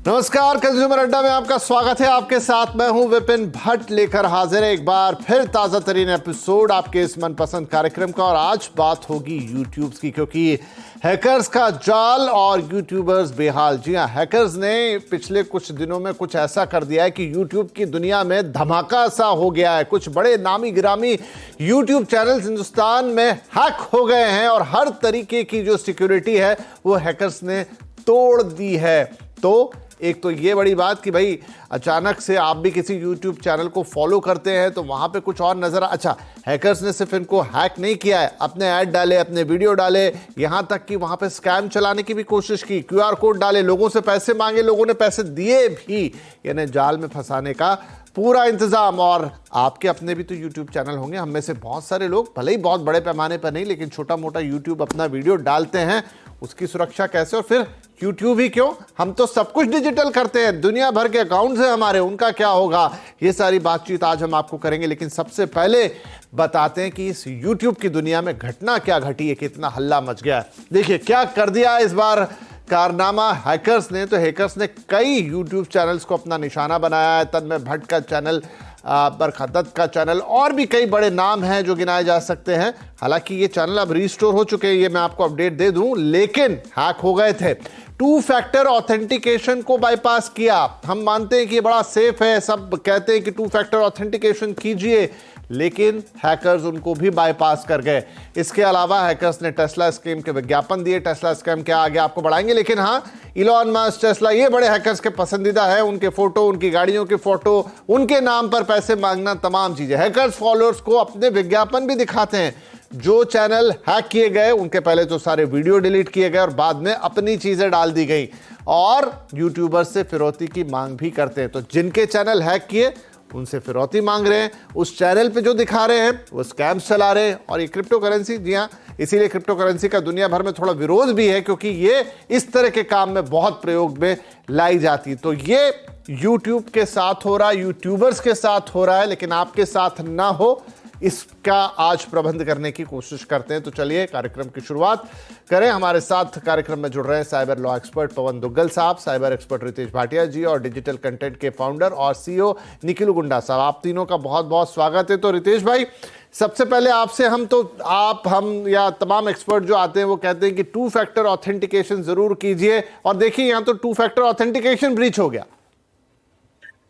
नमस्कार, कंज्यूमर अड्डा में आपका स्वागत है। आपके साथ मैं हूं विपिन भट्ट, लेकर हाजिर है एक बार फिर ताजा तरीन एपिसोड आपके इस मनपसंद कार्यक्रम का। और आज बात होगी यूट्यूब की, क्योंकि हैकर्स का जाल और यूट्यूबर्स बेहाल। जी हां, हैकर्स ने पिछले कुछ दिनों में कुछ ऐसा कर दिया है कि यूट्यूब की दुनिया में धमाका सा हो गया है। कुछ बड़े नामी गिरामी यूट्यूब चैनल्स हिंदुस्तान में हैक हो गए हैं और हर तरीके की जो सिक्योरिटी है वो हैकर्स ने तोड़ दी है। तो एक तो ये बड़ी बात कि भाई अचानक से आप भी किसी YouTube चैनल को फॉलो करते हैं तो वहां पे कुछ और नजर अच्छा, हैकर्स ने सिर्फ इनको हैक नहीं किया है, अपने ऐड डाले, अपने वीडियो डाले, यहां तक कि वहां पे स्कैम चलाने की भी कोशिश की, QR कोड डाले, लोगों से पैसे मांगे, लोगों ने पैसे दिए भी, यानी जाल में फंसाने का पूरा इंतजाम। और आपके अपने भी तो YouTube चैनल होंगे, हम में से बहुत सारे लोग, भले ही बहुत बड़े पैमाने पर नहीं, लेकिन छोटा मोटा YouTube अपना वीडियो डालते हैं। उसकी सुरक्षा कैसे? और फिर YouTube ही क्यों, हम तो सब कुछ डिजिटल करते हैं, दुनिया भर के अकाउंट्स हैं हमारे, उनका क्या होगा? ये सारी बातचीत आज हम आपको करेंगे। लेकिन सबसे पहले बताते हैं कि इस YouTube की दुनिया में घटना क्या घटी है, कितना हल्ला मच गया है। देखिए क्या कर दिया इस बार कारनामा हैकर्स ने। तो हैकर्स ने कई YouTube चैनल्स को अपना निशाना बनाया है। तन्मय भट्ट का चैनल, बरखा दत्त का चैनल, और भी कई बड़े नाम हैं जो गिनाए जा सकते हैं। हालांकि ये चैनल अब रिस्टोर हो चुके हैं, ये मैं आपको अपडेट दे दूं, लेकिन हैक हो गए थे। 2 फैक्टर ऑथेंटिकेशन को बाईपास किया। हम मानते हैं कि ये बड़ा सेफ है, सब कहते हैं कि 2 फैक्टर ऑथेंटिकेशन कीजिए, लेकिन हैकर्स उनको भी बाईपास कर गए। इसके अलावा हैकर्स ने टेस्ला स्कैम के विज्ञापन दिए। टेस्ला स्कैम क्या आगे आपको बढ़ाएंगे, लेकिन हाँ, इलॉन मस्क, टेस्ला, ये बड़े हैकर्स के पसंदीदा है। उनके फोटो, उनकी गाड़ियों के फोटो, उनके नाम पर पैसे मांगना, तमाम चीजें। हैकर्स फॉलोअर्स को अपने विज्ञापन भी दिखाते हैं। जो चैनल हैक किए गए उनके पहले तो सारे वीडियो डिलीट किए गए और बाद में अपनी चीजें डाल दी गई, और यूट्यूबर्स से फिरौती की मांग भी करते हैं। तो जिनके चैनल हैक किए उनसे फिरौती मांग रहे हैं, उस चैनल पे जो दिखा रहे हैं वो स्कैम्स चला रहे हैं। और ये क्रिप्टो करेंसी, जी हाँ, इसीलिए क्रिप्टो करेंसी का दुनिया भर में थोड़ा विरोध भी है, क्योंकि ये इस तरह के काम में बहुत प्रयोग में लाई जाती। तो ये यूट्यूब के साथ हो रहा है, यूट्यूबर्स के साथ हो रहा है, लेकिन आपके साथ ना हो, इसका आज प्रबंध करने की कोशिश करते हैं। तो चलिए कार्यक्रम की शुरुआत करें। हमारे साथ कार्यक्रम में जुड़ रहे हैं साइबर लॉ एक्सपर्ट पवन दुग्गल साहब, साइबर एक्सपर्ट रितेश भाटिया जी, और डिजिटल कंटेंट के फाउंडर और CEO निखिल गुंडा साहब। आप तीनों का बहुत बहुत स्वागत है। तो रितेश भाई, सबसे पहले आपसे, हम या तमाम एक्सपर्ट जो आते हैं वो कहते हैं कि 2 फैक्टर ऑथेंटिकेशन जरूर कीजिए, और देखिए यहां तो 2 फैक्टर ऑथेंटिकेशन ब्रीच हो गया।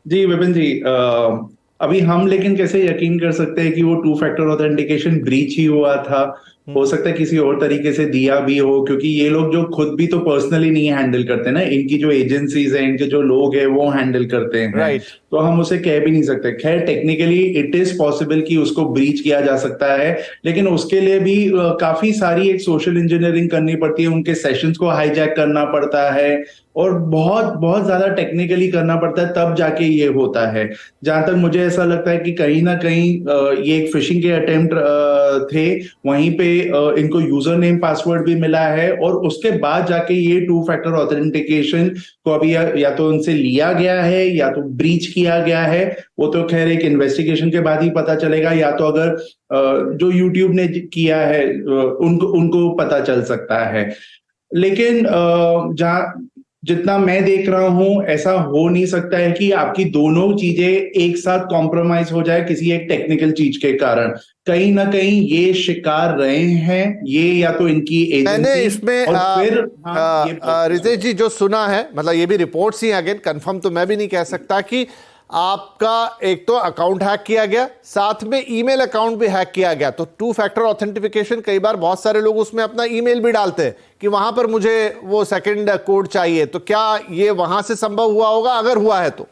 जी विपिन जी, अभी हम लेकिन कैसे यकीन कर सकते हैं कि वो 2 फैक्टर ऑथेंटिकेशन ब्रीच ही हुआ था? हो सकता है किसी और तरीके से दिया भी हो, क्योंकि ये लोग जो खुद भी तो पर्सनली नहीं हैंडल करते ना, इनकी जो एजेंसीज हैं, इनके जो लोग हैं वो हैंडल करते हैं। तो हम उसे कह भी नहीं सकते। खैर, टेक्निकली इट इज पॉसिबल कि उसको ब्रीच किया जा सकता है, लेकिन उसके लिए भी काफी सारी एक सोशल इंजीनियरिंग करनी पड़ती है, उनके सेशंस को हाईजैक करना पड़ता है और बहुत बहुत ज्यादा टेक्निकली करना पड़ता है, तब जाके ये होता है। जहां तक मुझे ऐसा लगता है कि कहीं ना कहीं ये एक फिशिंग के अटेम्प्ट थे, वहीं पे इनको यूजर नेम पासवर्ड भी मिला है, और उसके बाद जाके ये 2 फैक्टर ऑथेंटिकेशन को अभी या तो उनसे लिया गया है या तो ब्रीच किया गया है। वो तो खैर एक इन्वेस्टिगेशन के बाद ही पता चलेगा, या तो अगर जो यूट्यूब ने किया है उनको पता चल सकता है। लेकिन जहां जितना मैं देख रहा हूं, ऐसा हो नहीं सकता है कि आपकी दोनों चीजें एक साथ कॉम्प्रोमाइज हो जाए किसी एक टेक्निकल चीज के कारण। कहीं ना कहीं ये शिकार रहे हैं ये, या तो इनकी एजेंसी। मैंने इसमें और फिर रितेश जी जो सुना है, मतलब ये भी रिपोर्ट्स ही, अगेन कंफर्म तो मैं भी नहीं कह सकता, कि आपका एक तो अकाउंट हैक किया गया, साथ में ईमेल अकाउंट भी हैक किया गया। तो 2 फैक्टर ऑथेंटिफिकेशन, कई बार बहुत सारे लोग उसमें अपना ईमेल भी डालते हैं कि वहां पर मुझे वो सेकंड कोड चाहिए। तो क्या ये वहां से संभव हुआ होगा? अगर हुआ है तो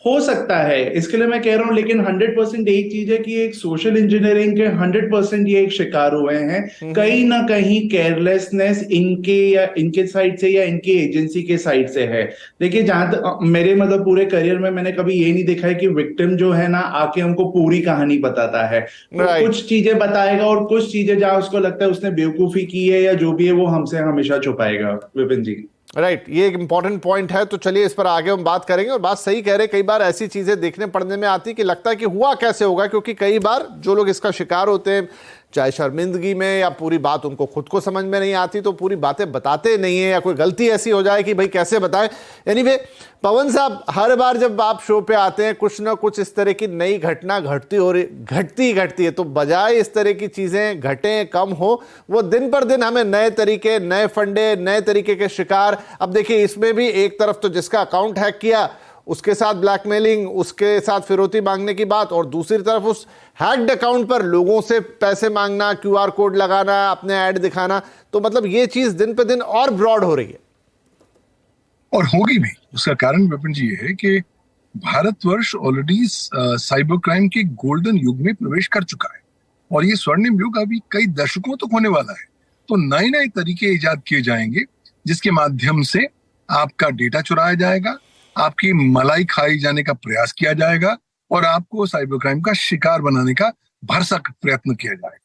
हो सकता है, इसके लिए मैं कह रहा हूं। लेकिन 100% एक चीज है कि एक सोशल इंजीनियरिंग के 100% ये एक शिकार हुए हैं। कहीं ना कहीं केयरलेसनेस इनके साइड से या इनकी एजेंसी के साइड से है। देखिए, जहां तक मेरे मतलब पूरे करियर में मैंने कभी ये नहीं देखा है कि विक्टिम जो है ना आके हमको पूरी कहानी बताता है। तो कुछ चीजें बताएगा और कुछ चीजें जहां उसको लगता है उसने बेवकूफी की है या जो भी है वो हमसे हमेशा छुपाएगा। विपिन जी, राइट, ये एक इंपॉर्टेंट पॉइंट है। तो चलिए इस पर आगे हम बात करेंगे। और बात सही कह रहे, कई बार ऐसी चीजें देखने पड़ने में आती कि लगता है कि हुआ कैसे होगा, क्योंकि कई बार जो लोग इसका शिकार होते हैं, चाहे शर्मिंदगी में या पूरी बात उनको खुद को समझ में नहीं आती तो पूरी बातें बताते नहीं है, या कोई गलती ऐसी हो जाए कि भाई कैसे बताएं। एनीवे पवन साहब, हर बार जब आप शो पे आते हैं कुछ ना कुछ इस तरह की नई घटना घटती है, तो बजाय इस तरह की चीजें घटे कम हो, वो दिन पर दिन हमें नए तरीके, नए फंडे, नए तरीके के शिकार। अब देखिए इसमें भी एक तरफ तो जिसका अकाउंट हैक किया उसके साथ ब्लैकमेलिंग, उसके साथ फिरौती मांगने की बात, और दूसरी तरफ उस हैक्ड अकाउंट पर लोगों से पैसे मांगना, क्यूआर कोड लगाना, अपने ऐड दिखाना। तो मतलब ये चीज दिन पे दिन और ब्रॉड हो रही है और होगी भी। उसका कारण विपिन जी ये है कि भारतवर्ष ऑलरेडी साइबर क्राइम के गोल्डन युग में प्रवेश कर चुका है और ये स्वर्णिम युग अभी कई दशकों तक होने वाला है। तो नए नए तरीके इजाद किए जाएंगे जिसके माध्यम से आपका डेटा चुराया जाएगा, आपकी मलाई खाई जाने का प्रयास किया जाएगा और आपको साइबर क्राइम का शिकार बनाने का भरसक प्रयत्न किया जाएगा।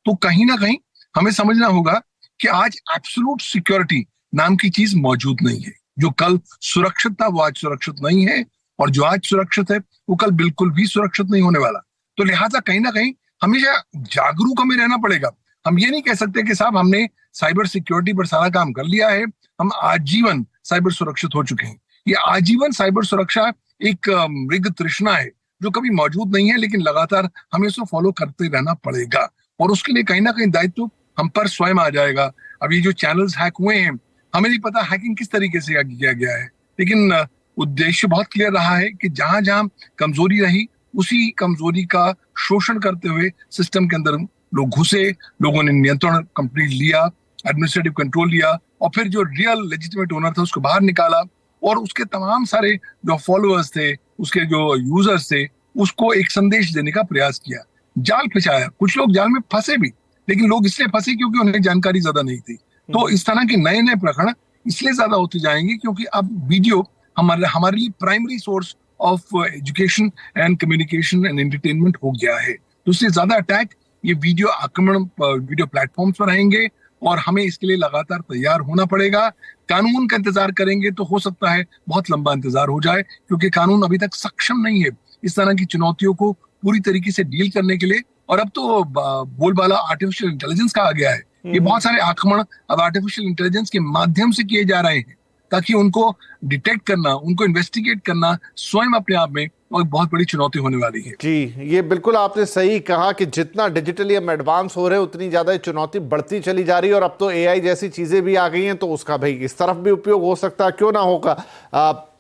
तो कहीं ना कहीं हमें समझना होगा कि आज एब्सोल्यूट सिक्योरिटी नाम की चीज मौजूद नहीं है। जो कल सुरक्षित था वो आज सुरक्षित नहीं है और जो आज सुरक्षित है वो कल बिल्कुल भी सुरक्षित नहीं होने वाला। तो लिहाजा कहीं ना कहीं हमेशा जागरूक हमें रहना पड़ेगा। हम ये नहीं कह सकते कि साहब हमने साइबर सिक्योरिटी पर सारा काम कर लिया है, हम आजीवन साइबर सुरक्षित हो चुके हैं। ये आजीवन साइबर सुरक्षा एक मृग तृष्णा है जो कभी मौजूद नहीं है, लेकिन लगातार हमें उसको फॉलो करते रहना पड़ेगा और उसके लिए कहीं ना कहीं दायित्व हम पर स्वयं आ जाएगा। अब ये जो चैनल्स हैक हुए हैं, हमें नहीं पता हैकिंग किस तरीके से किया गया है, लेकिन उद्देश्य बहुत क्लियर रहा है कि जहां जहां कमजोरी रही उसी कमजोरी का शोषण करते हुए सिस्टम के अंदर लोग घुसे, लोगों ने नियंत्रण कंप्लीट लिया, एडमिनिस्ट्रेटिव कंट्रोल लिया और फिर जो रियल लेजिटिमेट ओनर था उसको बाहर निकाला और उसके तमाम सारे जो फॉलोअर्स थे, उसके जो यूजर्स थे, उसको एक संदेश देने का प्रयास किया, जाल बिछाया। कुछ लोग जाल में फंसे भी, लेकिन लोग इसलिए फंसे क्योंकि उन्हें जानकारी ज्यादा नहीं थी। तो इस तरह के नए नए प्रकरण इसलिए ज्यादा होते जाएंगे क्योंकि अब वीडियो हमारे लिए primary source of education and communication and entertainment हो गया है। तो इससे ज्यादा अटैक ये वीडियो आक्रमण वीडियो प्लेटफॉर्म्स पर रहेंगे और हमें इसके लिए लगातार तैयार होना पड़ेगा। कानून का इंतजार करेंगे तो हो सकता है बहुत लंबा इंतजार हो जाए क्योंकि कानून अभी तक सक्षम नहीं है इस तरह की चुनौतियों को पूरी तरीके से डील करने के लिए। और अब तो बोलबाला आर्टिफिशियल इंटेलिजेंस का आ गया है। ये बहुत सारे आक्रमण अब आर्टिफिशियल इंटेलिजेंस के माध्यम से किए जा रहे हैं ताकि उनको डिटेक्ट करना, उनको इन्वेस्टिगेट करना स्वयं अपने आप में और बहुत बड़ी चुनौती होने वाली है। जी, ये बिल्कुल आपने सही कहा कि जितना डिजिटली हम एडवांस हो रहे हैं उतनी ज्यादा चुनौती बढ़ती चली जा रही है और अब तो एआई जैसी चीजें भी आ गई हैं तो उसका भाई इस तरफ भी उपयोग हो सकता है, क्यों ना होगा।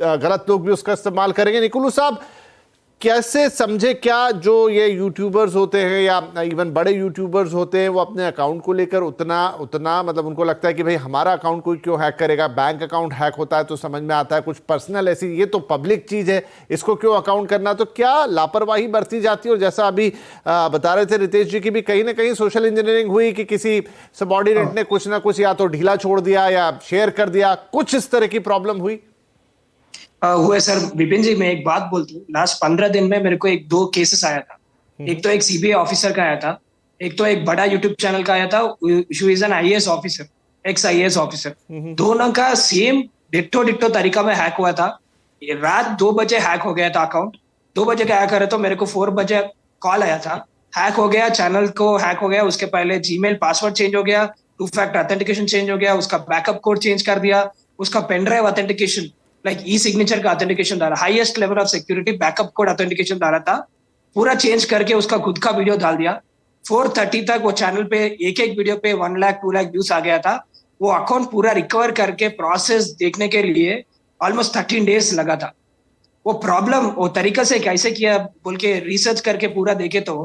गलत लोग भी उसका इस्तेमाल करेंगे। निकुलू साहब, कैसे समझे क्या जो ये यूट्यूबर्स होते हैं या इवन बड़े यूट्यूबर्स होते हैं वो अपने अकाउंट को लेकर उतना मतलब उनको लगता है कि भाई हमारा अकाउंट कोई क्यों हैक करेगा, बैंक अकाउंट हैक होता है तो समझ में आता है, कुछ पर्सनल ऐसी, ये तो पब्लिक चीज़ है, इसको क्यों अकाउंट करना। तो क्या लापरवाही बरती जाती है। और जैसा अभी बता रहे थे रितेश जी की भी कहीं ना कहीं सोशल इंजीनियरिंग हुई कि किसी सबऑर्डिनेट ने कुछ ना कुछ या तो ढीला छोड़ दिया या शेयर कर दिया, कुछ इस तरह की प्रॉब्लम हुई। हुए सर। विपिन जी, मैं एक बात बोलता हूँ, लास्ट 15 दिन में मेरे को दो केसेस आया था। एक तो एक सीबीआई ऑफिसर का आया था, एक तो एक बड़ा यूट्यूब चैनल का आया था, who is an IAS officer, x IAS officer. दोनों का सेम डिट्टो तरीका में हैक हुआ था। रात 2 बजे हैक हो गया था अकाउंट। 2 बजे क्या करे तो मेरे को 4 बजे कॉल आया था, हैक हो गया, चैनल को हैक हो गया। उसके पहले जीमेल पासवर्ड चेंज हो गया, 2 फैक्टर ऑथेंटिकेशन चेंज हो गया, उसका बैकअप कोड चेंज कर दिया, उसका पेनड्राइव ऑथेंटिकेशन लाइक ई सिग्नेचर का ऑथेंटिकेशन डाला, highest level of security backup code authentication डाला था, पूरा चेंज करके उसका खुद का वीडियो डाल दिया। 4:30 तक वो चैनल पे एक वीडियो पे 1 लाख 2 लाख व्यूज आ गया था। वो अकाउंट पूरा रिकवर करके प्रोसेस देखने के लिए ऑलमोस्ट 13 डेज लगा था। वो प्रॉब्लम वो तरीका से कैसे किया बोल के रिसर्च करके पूरा देखे तो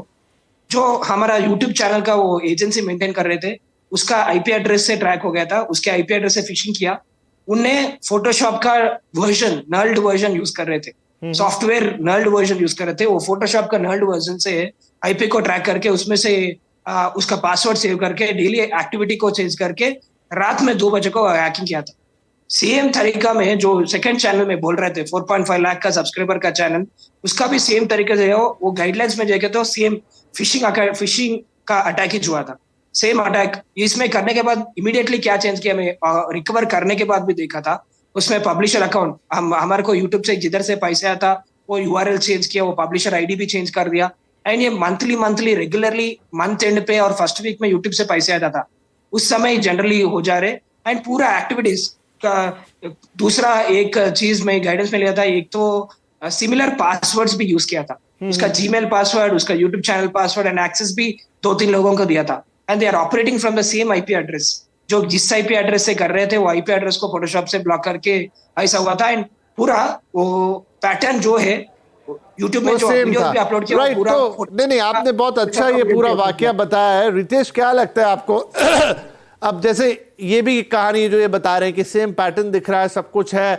जो हमारा यूट्यूब चैनल का वो एजेंसी मेंटेन कर रहे थे उसका आईपी एड्रेस से ट्रैक हो गया था। उसके आईपी एड्रेस से फिशिंग किया। उनने फोटोशॉप का वर्जन, नल्ड वर्जन यूज कर रहे थे, सॉफ्टवेयर नल्ड वर्जन यूज कर रहे थे। वो फोटोशॉप का नल्ड वर्जन से आईपी को ट्रैक करके उसमें से उसका पासवर्ड सेव करके डेली एक्टिविटी को चेंज करके रात में 2 बजे को हैकिंग किया था। सेम तरीका में जो सेकंड चैनल में बोल रहे थे 4.5 लाख का सब्सक्राइबर का चैनल, उसका भी सेम तरीके से वो गाइडलाइंस में जाके तो सेम फिशिंग का अटैक ही हुआ था। सेम अटैक इसमें करने के बाद इमीडिएटली क्या चेंज किया, मैं रिकवर करने के बाद भी देखा था उसमें पब्लिशर अकाउंट हमारे को यूट्यूब से जिधर से पैसे आता वो यूआरएल चेंज किया, वो पब्लिशर आईडी भी चेंज कर दिया। एंड ये मंथली रेगुलरली मंथ एंड पे और फर्स्ट वीक में यूट्यूब से पैसे आता था, उस समय जनरली हो जा रहे। एंड पूरा एक्टिविटीज का दूसरा एक चीज में गाइडेंस में लिया था, एक तो सिमिलर पासवर्ड्स भी यूज किया था, उसका जीमेल पासवर्ड, उसका YouTube channel password and access भी 2-3 लोगों को दिया था। And they are operating from the same IP address, जो जिस आईपी एड्रेस से कर रहे थे वो आईपी एड्रेस को फोटोशॉप से ब्लॉक करके ऐसा हुआ था। एंड पूरा वो पैटर्न जो है यूट्यूब में जो वीडियोस भी अपलोड किया राइट, पूरा तो नहीं आपने बहुत अच्छा ये पूरा वाकया बताया है। रितेश, क्या लगता है आपको? अब जैसे ये भी कहानी जो ये बता रहे हैं कि सेम पैटर्न दिख रहा है, सब कुछ है,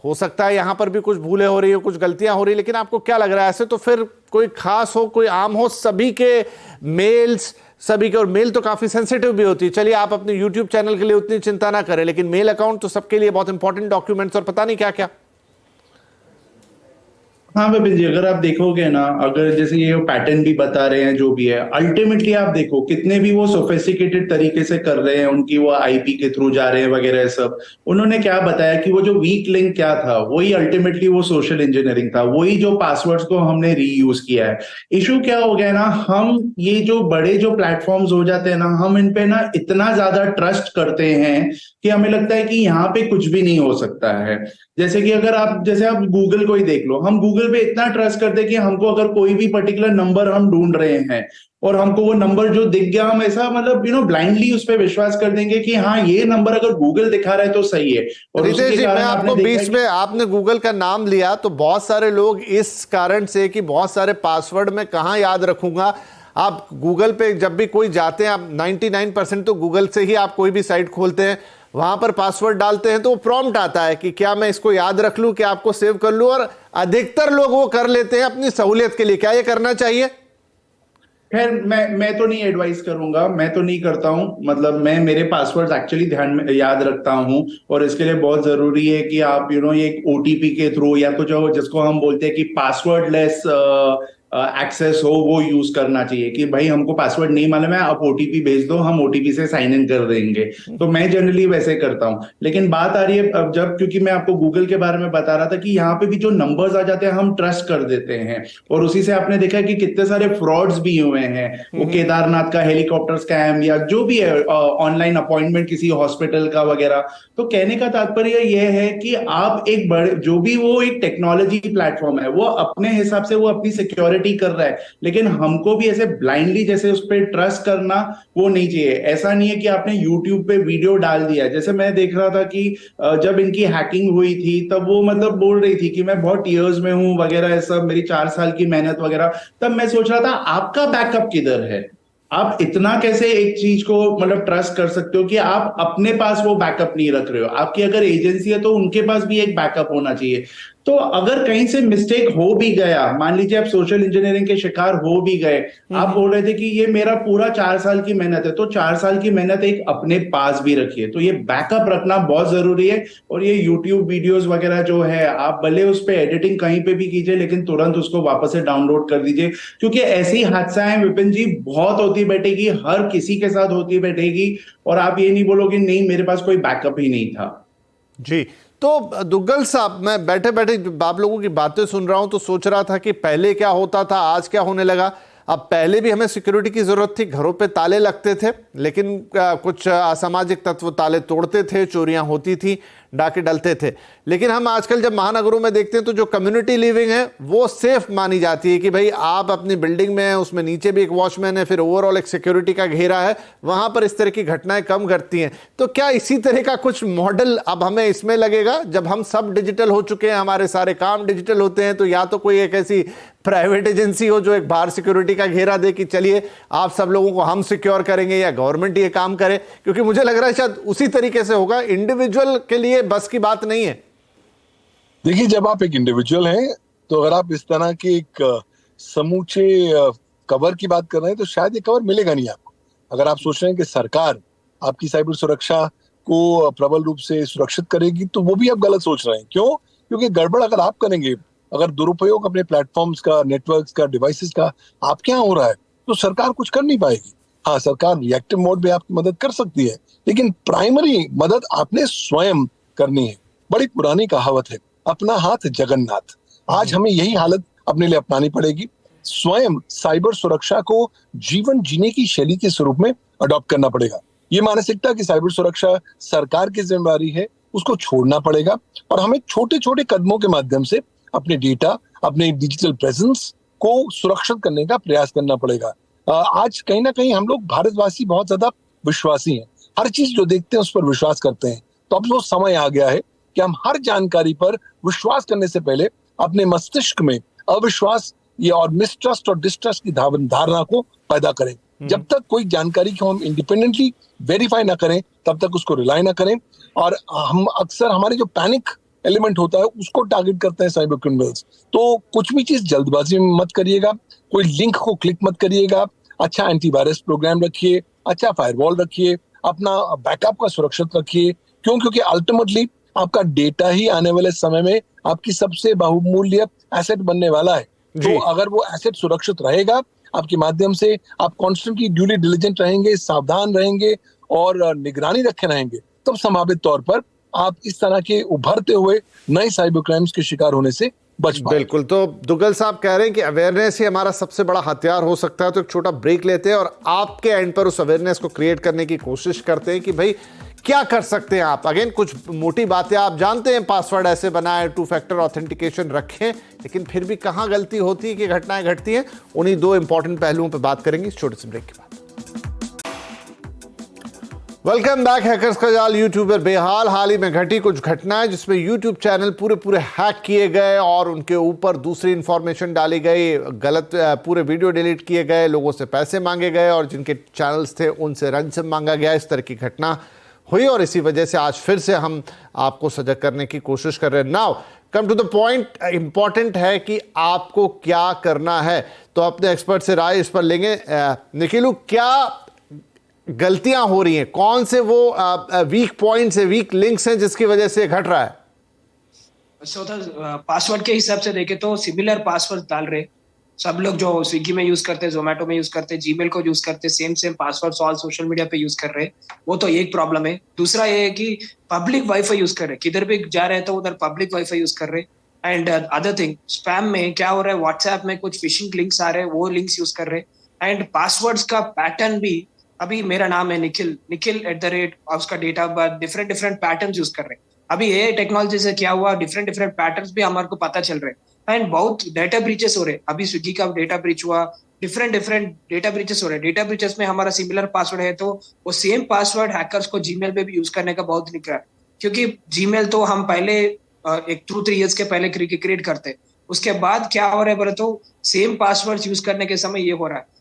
हो सकता है यहां पर भी कुछ भूलें हो रही हो, कुछ गलतियां हो रही, लेकिन आपको क्या लग रहा है ऐसे तो फिर कोई खास हो, कोई आम हो, सभी के मेल्स, सभी के, और मेल तो काफी सेंसिटिव भी होती है, चलिए आप अपने यूट्यूब चैनल के लिए उतनी चिंता ना करें, लेकिन मेल अकाउंट तो सबके लिए बहुत इंपॉर्टेंट डॉक्यूमेंट्स और पता नहीं क्या क्या। हाँ विपिन जी, अगर आप देखोगे ना, अगर जैसे ये पैटर्न भी बता रहे हैं जो भी है, अल्टीमेटली आप देखो कितने भी वो सोफिस्टिकेटेड तरीके से कर रहे हैं, उनकी वो आईपी के थ्रू जा रहे हैं वगैरह सब, उन्होंने क्या बताया कि वो जो वीक लिंक क्या था, वही अल्टीमेटली वो सोशल इंजीनियरिंग था, वही जो पासवर्ड्स को हमने रीयूज किया है। इशू क्या हो गया ना, हम ये जो बड़े जो प्लेटफॉर्म्स हो जाते हैं ना, हम इन पे ना इतना ज्यादा ट्रस्ट करते हैं कि हमें लगता है कि यहाँ पे कुछ भी नहीं हो सकता है। जैसे कि अगर आप गूगल को ही देख लो, हम गूगल पे इतना ट्रस्ट करते हैं कि हमको अगर कोई भी पर्टिकुलर नंबर हम ढूंढ रहे हैं और हमको वो नंबर जो दिख गया, हम ऐसा मतलब ब्लाइंडली उस पर विश्वास कर देंगे कि हाँ ये नंबर अगर गूगल दिखा रहा है तो सही है। और रितेश जी, मैं आपको बीच में, आपने गूगल का नाम लिया तो बहुत सारे लोग इस कारण से कि बहुत सारे पासवर्ड मैं कहाँ याद रखूंगा, आप गूगल पे जब भी कोई जाते हैं, आप 99% तो गूगल से ही आप कोई भी साइट खोलते हैं, वहां पर पासवर्ड डालते हैं तो वो प्रॉम्प्ट आता है कि क्या मैं इसको याद रख लूं, क्या आपको सेव कर लूं, और अधिकतर लोग वो कर लेते हैं अपनी सहूलियत के लिए। क्या ये करना चाहिए? खैर मैं तो नहीं एडवाइस करूंगा, मैं तो नहीं करता हूं, मतलब मैं मेरे पासवर्ड्स एक्चुअली ध्यान में याद रखता हूं, और इसके लिए बहुत जरूरी है कि आप ये एक ओटीपी के थ्रू या तो जो जिसको हम बोलते हैं कि पासवर्डलेस एक्सेस हो, वो यूज करना चाहिए कि भाई हमको पासवर्ड नहीं मालूम है, आप ओटीपी भेज दो, हम ओटीपी से साइन इन कर देंगे। तो मैं जनरली वैसे करता हूं। लेकिन बात आ रही है अब जब, क्योंकि मैं आपको गूगल के बारे में बता रहा था कि यहाँ पे भी जो नंबर्स आ जाते हैं हम ट्रस्ट कर देते हैं, और उसी से आपने देखा कि कितने सारे फ्रॉड्स भी हुए हैं। वो केदारनाथ का हेलीकॉप्टर स्कैम या जो भी है, ऑनलाइन अपॉइंटमेंट किसी हॉस्पिटल का वगैरह। तो कहने का तात्पर्य यह है कि आप एक बड़े जो भी वो एक टेक्नोलॉजी प्लेटफॉर्म है, वो अपने हिसाब से वो अपनी सिक्योरिटी कर रहा है, लेकिन हमको भी ऐसे ब्लाइंडली जैसे उस पर ट्रस्ट करना वो नहीं चाहिए। ऐसा नहीं है कि आपने YouTube पे वीडियो डाल दिया, जैसे मैं देख रहा था कि जब इनकी हैकिंग हुई थी तब वो मतलब बोल रही थी कि मैं बहुत टीयर्स में हूं वगैरह, सब मेरी 4 साल की मेहनत वगैरह। तब मैं सोच रहा था आपका बैकअप किधर है? आप इतना कैसे एक चीज को मतलब ट्रस्ट कर सकते हो कि आप अपने पास वो बैकअप नहीं रख रहे हो? आपकी अगर एजेंसी है तो उनके पास भी एक बैकअप होना चाहिए। तो अगर कहीं से मिस्टेक हो भी गया, मान लीजिए आप सोशल इंजीनियरिंग के शिकार हो भी गए, आप बोल रहे थे कि ये मेरा पूरा 4 साल की मेहनत है, तो 4 साल की मेहनत एक अपने पास भी रखिए। तो ये बैकअप रखना बहुत जरूरी है। और ये यूट्यूब वीडियोस वगैरह जो है, आप भले उस पर एडिटिंग कहीं पे भी कीजिए, लेकिन तुरंत उसको वापस से डाउनलोड कर दीजिए, क्योंकि ऐसी हादसाएं विपिन जी बहुत होती बैठेगी, हर किसी के साथ होती बैठेगी, और आप ये नहीं बोलोगे नहीं मेरे पास कोई बैकअप ही नहीं था। जी, तो दुग्गल साहब, मैं बैठे बैठे आप लोगों की बातें सुन रहा हूं तो सोच रहा था कि पहले क्या होता था, आज क्या होने लगा। अब पहले भी हमें सिक्योरिटी की जरूरत थी, घरों पे ताले लगते थे, लेकिन कुछ असामाजिक तत्व ताले तोड़ते थे, चोरियां होती थी, डाके डलते थे। लेकिन हम आजकल जब महानगरों में देखते हैं तो जो कम्युनिटी लिविंग है वो सेफ मानी जाती है कि भाई आप अपनी बिल्डिंग में हैं, उसमें नीचे भी एक वॉचमैन है, फिर ओवरऑल एक सिक्योरिटी का घेरा है, वहां पर इस तरह की घटनाएं कम घटती हैं। तो क्या इसी तरह का कुछ मॉडल अब हमें इसमें लगेगा? जब हम सब डिजिटल हो चुके हैं, हमारे सारे काम डिजिटल होते हैं, तो या तो कोई एक ऐसी प्राइवेट एजेंसी हो जो एक बाहर सिक्योरिटी का घेरा दे कि चलिए आप सब लोगों को हम सिक्योर करेंगे, या गवर्नमेंट ये काम करे, क्योंकि मुझे लग रहा है शायद उसी तरीके से होगा। इंडिविजुअल के लिए बस की बात नहीं है। देखिए, जब आप एक इंडिविजुअल हैं तो अगर आप इस तरह के एक समूचे कवर की बात कर रहे हैं तो शायद ये कवर मिलेगा नहीं आपको। अगर आप सोच रहे हैं कि सरकार आपकी साइबर सुरक्षा को प्रबल रूप से सुरक्षित करेगी तो वो भी आप गलत सोच रहे हैं। क्यों? क्योंकि गड़बड़ अगर आप करेंगे, अगर दुरुपयोग अपने प्लेटफॉर्म्स का, नेटवर्क्स का, डिवाइसेस का आपके यहाँ हो रहा है तो सरकार कुछ कर नहीं पाएगी। हाँ, सरकार रिएक्टिव मोड में आपकी मदद कर सकती है, लेकिन प्राइमरी मदद आपने स्वयं करनी है। बड़ी पुरानी कहावत है, अपना हाथ जगन्नाथ। आज हमें यही हालत अपने लिए अपनानी पड़ेगी। स्वयं साइबर सुरक्षा को जीवन जीने की शैली के स्वरूप में अडॉप्ट करना पड़ेगा। ये मानसिकता कि साइबर सुरक्षा सरकार की जिम्मेदारी है, उसको छोड़ना पड़ेगा और हमें छोटे छोटे कदमों के माध्यम से अपने डेटा, अपने डिजिटल प्रेजेंस को सुरक्षित करने का प्रयास करना पड़ेगा। आज कहीं ना कहीं हम लोग भारतवासी बहुत ज्यादा विश्वासी हैं, हर चीज जो देखते हैं उस पर विश्वास करते हैं। तो अब वो समय आ गया है कि हम हर जानकारी पर विश्वास करने से पहले अपने मस्तिष्क में अविश्वास या और मिसट्रस्ट और डिस्ट्रस्ट की धारणा को पैदा करें। जब तक कोई जानकारी को हम इंडिपेंडेंटली वेरीफाई ना करें तब तक उसको रिलाई ना करें। और हम अक्सर हमारे जो पैनिक एलिमेंट होता है उसको टारगेट करते हैं साइबर क्रिमिनल्स। तो कुछ भी चीज जल्दबाजी में मत करिएगा, कोई लिंक को क्लिक मत करिएगा, अच्छा एंटीवायरस प्रोग्राम रखिए, अच्छा फायरवॉल रखिए, अपना बैकअप का सुरक्षित रखिए। क्योंकि अल्टीमेटली आपका डेटा ही आने वाले समय में आपकी सबसे बहुमूल्य एसेट बनने वाला है। तो अगर वो एसेट सुरक्षित रहेगा आपके माध्यम से, आप कॉन्स्टेंटली ड्यूली डिलिजेंट रहेंगे, सावधान रहेंगे और निगरानी रखे रहेंगे, तब संभावित तौर पर आप इस तरह के उभरते हुए नए साइबर क्राइम्स के शिकार होने से बच पाएंगे। बिल्कुल। तो दुग्गल साहब कह रहे हैं कि अवेयरनेस ही हमारा सबसे बड़ा हथियार हो सकता है। तो एक छोटा ब्रेक लेते हैं और आपके एंड पर उस अवेयरनेस को क्रिएट करने की कोशिश करते हैं कि भाई क्या कर सकते हैं आप। अगेन कुछ मोटी बातें आप जानते हैं, पासवर्ड ऐसे बनाए, 2 फैक्टर ऑथेंटिकेशन रखें, लेकिन फिर भी कहां गलती होती है कि घटनाएं घटती हैं। उन्हीं 2 इंपॉर्टेंट पहलुओं पर बात करेंगे इस छोटे से ब्रेक के बाद। Welcome back. हैकर्स का जाल यूट्यूब पर बेहाल। हाल ही में घटी कुछ घटनाएं जिसमें यूट्यूब चैनल पूरे हैक किए गए और उनके ऊपर दूसरी इंफॉर्मेशन डाली गई, गलत पूरे वीडियो डिलीट किए गए, लोगों से पैसे मांगे गए और जिनके चैनल्स थे उनसे रैंसम मांगा गया। इस तरह की घटना हुई और इसी वजह से आज फिर से हम आपको सजग करने की कोशिश कर रहे हैं। Now come to the point. Important है कि आपको क्या करना है, तो अपने एक्सपर्ट से राय इस पर लेंगे। निखिलू, क्या गलतियां हो रही हैं, कौन से वो वीक पॉइंट्स है, वीक लिंक्स हैं जिसकी वजह से घट रहा है? पासवर्ड के हिसाब से देखे तो सिमिलर पासवर्ड डाल रहे सब लोग, जो स्विगी में यूज करते हैं, जोमेटो में यूज करते हैं, जीमेल को यूज करते हैं, same password all social media पे यूज कर रहे हैं। वो तो एक प्रॉब्लम है। दूसरा ये है कि पब्लिक वाईफाई यूज कर रहे हैं, किधर भी जा रहे हैं तो उधर पब्लिक वाईफाई यूज कर रहे हैं। एंड अदर थिंग, स्पैम में क्या हो रहा है, व्हाट्सएप में कुछ फिशिंग लिंक्स आ रहे हैं, वो लिंक्स यूज कर रहे हैं। एंड पासवर्ड्स का पैटर्न भी, अभी मेरा नाम है निखिल @ उसका date of birth, different patterns use कर रहे हैं। अभी ये टेक्नोलॉजी से क्या हुआ, डिफरेंट पैटर्न्स भी हमारे को पता चल रहे हैं। एंड बहुत डेटा ब्रीचेस हो रहे हैं। अभी स्विगी का डेटा ब्रीच हुआ, डिफरेंट डेटा ब्रीचेस हो रहे हैं। डेटा ब्रीचेस में हमारा सिमिलर पासवर्ड है तो वो सेम पासवर्ड हैकर्स को जीमेल पे भी यूज करने का बहुत दिख रहा है। क्योंकि जीमेल तो हम पहले एक 2-3 years के पहले क्रिएट करते, उसके बाद क्या हो रहा है बोले तो सेम पासवर्ड यूज करने के समय ये हो रहा है।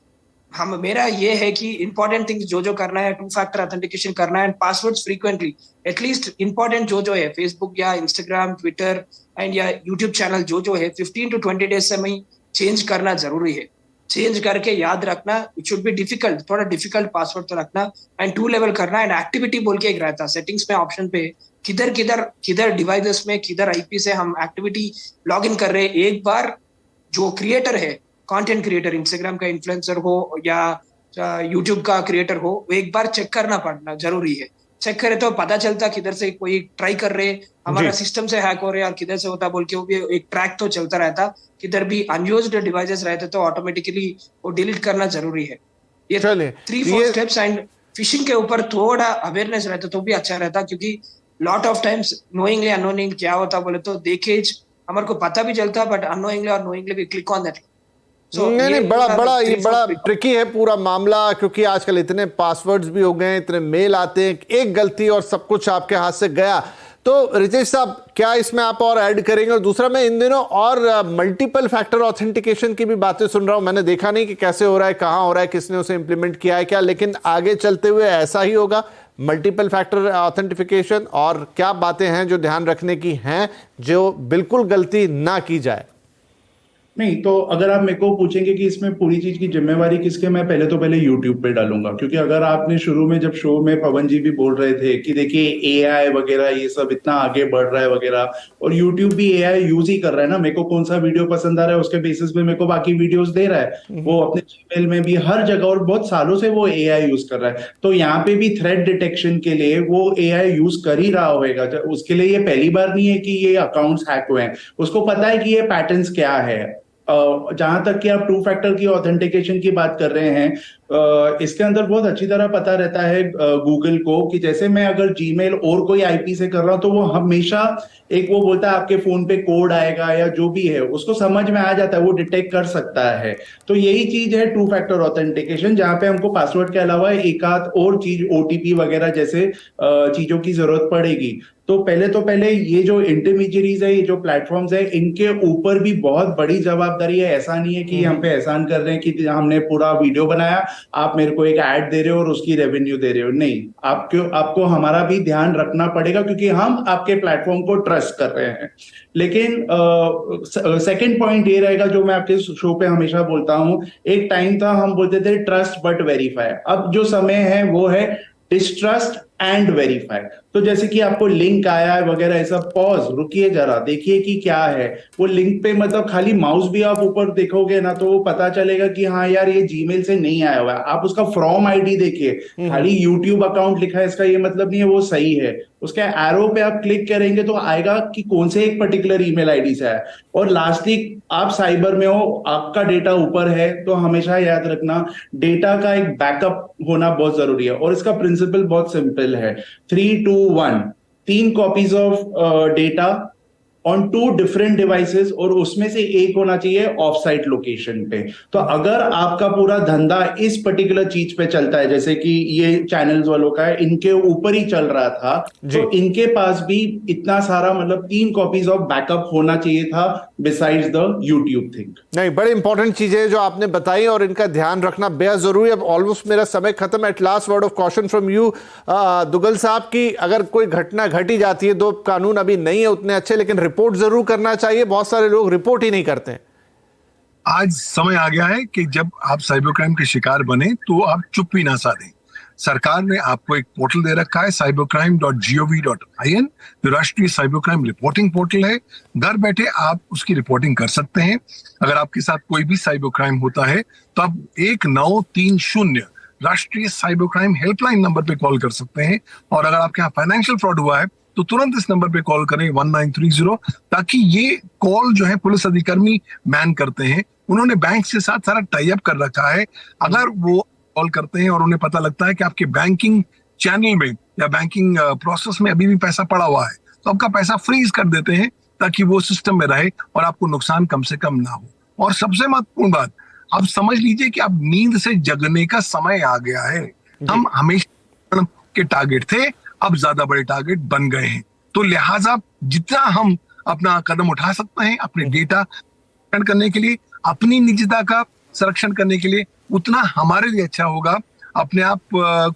मेरा ये है कि इंपॉर्टेंट थिंग्स जो करना है, 2 फैक्टर ऑथेंटिकेशन करना है, पासवर्ड्स फ्रीक्वेंटली, एटलीस्ट इंपॉर्टेंट जो है फेसबुक या इंस्टाग्राम, ट्विटर एंड या यूट्यूब चैनल जो है 15 to 20 days से में चेंज करना जरूरी है। चेंज करके याद रखना, इट शुड बी डिफिकल्ट, थोड़ा डिफिकल्ट पासवर्ड तो रखना। एंड 2 level करना। एंड एक्टिविटी बोल के एक रहता सेटिंग्स में ऑप्शन पे, किधर डिवाइसेस में, किधर आईपी से हम एक्टिविटी लॉग इन कर रहे हैं। एक बार जो क्रिएटर है, कंटेंट क्रिएटर, इंस्टाग्राम का इन्फ्लुएंसर हो या यूट्यूब का क्रिएटर हो, वो एक बार चेक करना पड़ना जरूरी है। चेक करे तो पता चलता किधर से कोई ट्राई कर रहे, हमारा सिस्टम से हैक हो रहे और किधर से होता बोल के वो भी एक ट्रैक तो चलता रहता। किधर भी अनयूज्ड डिवाइसेस रहते तो ऑटोमेटिकली वो डिलीट करना जरूरी है। ये 3-4 स्टेप्स। एंड फिशिंग के ऊपर थोड़ा अवेयरनेस रहता तो भी अच्छा रहता, क्योंकि lot of times knowingly unknowingly क्या होता बोले तो देखेज हमारे को पता भी चलता, बट अननोइंगली और नोइंगली भी क्लिक ऑन दैट। नहीं, बड़ा ट्रिकी है पूरा मामला, क्योंकि आजकल इतने पासवर्ड्स भी हो गए, इतने मेल आते हैं, एक गलती और सब कुछ आपके हाथ से गया। तो रितेश साहब, क्या इसमें आप और ऐड करेंगे? और दूसरा, मैं इन दिनों और मल्टीपल फैक्टर ऑथेंटिकेशन की भी बातें सुन रहा हूं। मैंने देखा नहीं कि कैसे हो रहा है, कहां हो रहा है, किसने उसे इंप्लीमेंट किया है क्या, लेकिन आगे चलते हुए ऐसा ही होगा, मल्टीपल फैक्टर ऑथेंटिफिकेशन। और क्या बातें हैं जो ध्यान रखने की हैं, जो बिल्कुल गलती ना की जाए? नहीं, तो अगर आप मेरे को पूछेंगे कि इसमें पूरी चीज की जिम्मेवारी किसके, मैं पहले यूट्यूब पे डालूंगा। क्योंकि अगर आपने शुरू में जब शो में पवन जी भी बोल रहे थे कि देखिए एआई वगैरह ये सब इतना आगे बढ़ रहा है वगैरह, और यूट्यूब भी एआई यूज ही कर रहा है ना। मेरे को कौन सा वीडियो पसंद आ रहा है उसके बेसिस पे मेरे को बाकी वीडियोस दे रहा है। वो अपने जीमेल में भी हर जगह और बहुत सालों से वो एआई यूज कर रहा है। तो यहाँ पे भी थ्रेट डिटेक्शन के लिए वो एआई यूज कर ही रहा होगा। उसके लिए ये पहली बार नहीं है कि ये अकाउंट्स हैक हुए हैं, उसको पता है कि ये पैटर्न्स क्या है। जहां तक कि आप टू फैक्टर की ऑथेंटिकेशन की बात कर रहे हैं, इसके अंदर बहुत अच्छी तरह पता रहता है गूगल को कि जैसे मैं अगर जीमेल और कोई आईपी से कर रहा हूं तो वो हमेशा एक वो बोलता है आपके फोन पे कोड आएगा या जो भी है उसको समझ में आ जाता है, वो डिटेक्ट कर सकता है। तो यही चीज है टू फैक्टर ऑथेंटिकेशन, जहां पे हमको पासवर्ड के अलावा एक आध और चीज ओटीपी वगैरह जैसे चीजों की जरूरत पड़ेगी। तो पहले ये जो इंटरमीडियरीज है, ये जो प्लेटफॉर्म्स है, इनके ऊपर भी बहुत बड़ी जवाबदारी है। ऐसा नहीं है कि हम पे एहसान कर रहे हैं कि हमने पूरा वीडियो बनाया, आप मेरे को एक ऐड दे रहे हो और उसकी रेवेन्यू दे रहे हो। नहीं, आपको हमारा भी ध्यान रखना पड़ेगा क्योंकि हम आपके प्लेटफॉर्म को ट्रस्ट कर रहे हैं। लेकिन सेकंड पॉइंट ये रहेगा जो मैं आपके शो पे हमेशा बोलता हूं, एक टाइम था हम बोलते थे ट्रस्ट बट वेरीफाई, अब जो समय है वो है डिस्ट्रस्ट एंड वेरीफाई। तो जैसे कि आपको लिंक आया है वगैरह ऐसा, पॉज, रुकिए जरा, देखिए कि क्या है वो लिंक पे। मतलब खाली माउस भी आप ऊपर देखोगे ना तो वो पता चलेगा कि हाँ यार ये जीमेल से नहीं आया हुआ है। आप उसका फ्रॉम आईडी देखिए, खाली यूट्यूब अकाउंट लिखा है इसका ये मतलब नहीं है वो सही है। उसके एरो पे आप क्लिक करेंगे तो आएगा कि कौन से एक पर्टिकुलर ईमेल आईडी से आया। और लास्टली आप साइबर में हो, आपका डेटा ऊपर है, तो हमेशा याद रखना डेटा का एक बैकअप होना बहुत जरूरी है। और इसका प्रिंसिपल बहुत सिंपल है, 3, 2, 1, 3 copies of data on 2 different devices, और उसमें से एक होना चाहिए ऑफ साइट लोकेशन पे। तो अगर आपका पूरा धंधा इस पर्टिकुलर चीज पे चलता है, जैसे कि ये चैनल्स वालों का है, इनके ऊपर ही चल रहा था, तो इनके पास भी इतना सारा मतलब 3 कॉपीज ऑफ बैकअप होना चाहिए था बिसाइड्स द यूट्यूब थिंग। नहीं, बड़ी इंपॉर्टेंट चीजें जो आपने बताई और इनका ध्यान रखना बेहद जरूरी है। अब ऑलमोस्ट मेरा समय खत्म। At last word of caution from you Duggal साहब की अगर कोई घटना घटी जाती है, 2 कानून अभी नहीं है उतने अच्छे, लेकिन रिपोर्ट जरूर करना चाहिए। बहुत सारे लोग रिपोर्ट ही नहीं करते। आज समय आ गया है कि जब आप साइबर क्राइम के शिकार बने तो आप चुप भी ना साधें। सरकार ने आपको एक पोर्टल दे रखा है cybercrime.gov.in, जो राष्ट्रीय साइबर क्राइम रिपोर्टिंग पोर्टल है। घर बैठे आप उसकी रिपोर्टिंग कर सकते हैं। अगर आपके साथ कोई भी साइबर क्राइम होता है तो आप 1930 राष्ट्रीय साइबर क्राइम हेल्पलाइन नंबर पे कॉल कर सकते हैं। और अगर आपके यहाँ फाइनेंशियल फ्रॉड हुआ है तो तुरंत इस नंबर पे कॉल करें 1930, ताकि ये कॉल जो है पुलिस अधिकारी मैन करते हैं। उन्होंने बैंक के साथ सारा टाई अप कर रखा है। अगर वो कॉल करते हैं और उन्हें पता लगता है कि आपके बैंकिंग चैनल में या बैंकिंग प्रोसेस में अभी भी पैसा पड़ा हुआ है, तो आपका पैसा फ्रीज कर देते हैं ताकि वो सिस्टम में रहे और आपको नुकसान कम से कम ना हो। और सबसे महत्वपूर्ण बात, आप समझ लीजिए कि अब नींद से जगने का समय आ गया है। हम हमेशा के टारगेट थे, अब ज्यादा बड़े टारगेट बन गए हैं। तो लिहाजा जितना हम अपना कदम उठा सकते हैं अपने डेटा करने के लिए, अपनी निजता का संरक्षण करने के लिए, उतना हमारे लिए अच्छा होगा। अपने आप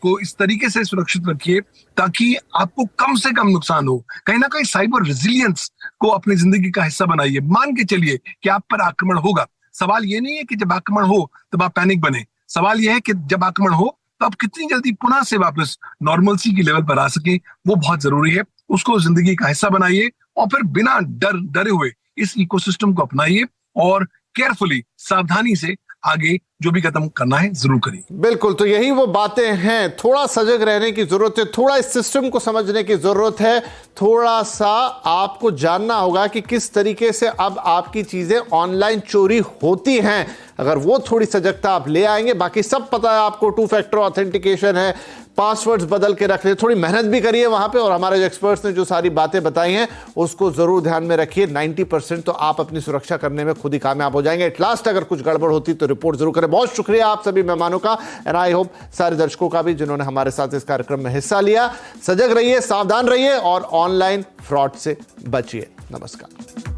को इस तरीके से सुरक्षित रखिए ताकि आपको कम से कम नुकसान हो। कहीं ना कहीं साइबर रेजिलियंस को अपनी जिंदगी का हिस्सा बनाइए। मान के चलिए कि आप पर आक्रमण होगा। सवाल ये नहीं है कि जब आक्रमण हो तब आप पैनिक बने। सवाल यह है कि जब आक्रमण हो तो आप कितनी जल्दी पुनः से वापस नॉर्मलसी की लेवल पर आ सके, वो बहुत जरूरी है। उसको जिंदगी का हिस्सा बनाइए और फिर बिना डरे हुए इस इकोसिस्टम को अपनाइए और केयरफुली, सावधानी से आगे जो भी कदम करना है जरूर करिए। बिल्कुल, तो यही वो बातें हैं। थोड़ा सजग रहने की जरूरत है, थोड़ा इस सिस्टम को समझने की जरूरत है, थोड़ा सा आपको जानना होगा कि किस तरीके से अब आपकी चीजें ऑनलाइन चोरी होती हैं। अगर वो थोड़ी सजगता आप ले आएंगे, बाकी सब पता है आपको, 2 फैक्टर ऑथेंटिकेशन है, पासवर्ड्स बदल के रख ले, थोड़ी मेहनत भी करिए वहां पे। और हमारे जो एक्सपर्ट्स ने जो सारी बातें बताई हैं उसको जरूर ध्यान में रखिए। 90% तो आप अपनी सुरक्षा करने में खुद ही कामयाब हो जाएंगे। एट लास्ट अगर कुछ गड़बड़ होती तो रिपोर्ट जरूर करें। बहुत शुक्रिया आप सभी मेहमानों का, एंड आई होप सारे दर्शकों का भी जिन्होंने हमारे साथ इस कार्यक्रम में हिस्सा लिया। सजग रहिए, सावधान रहिए और ऑनलाइन फ्रॉड से बचिए। नमस्कार।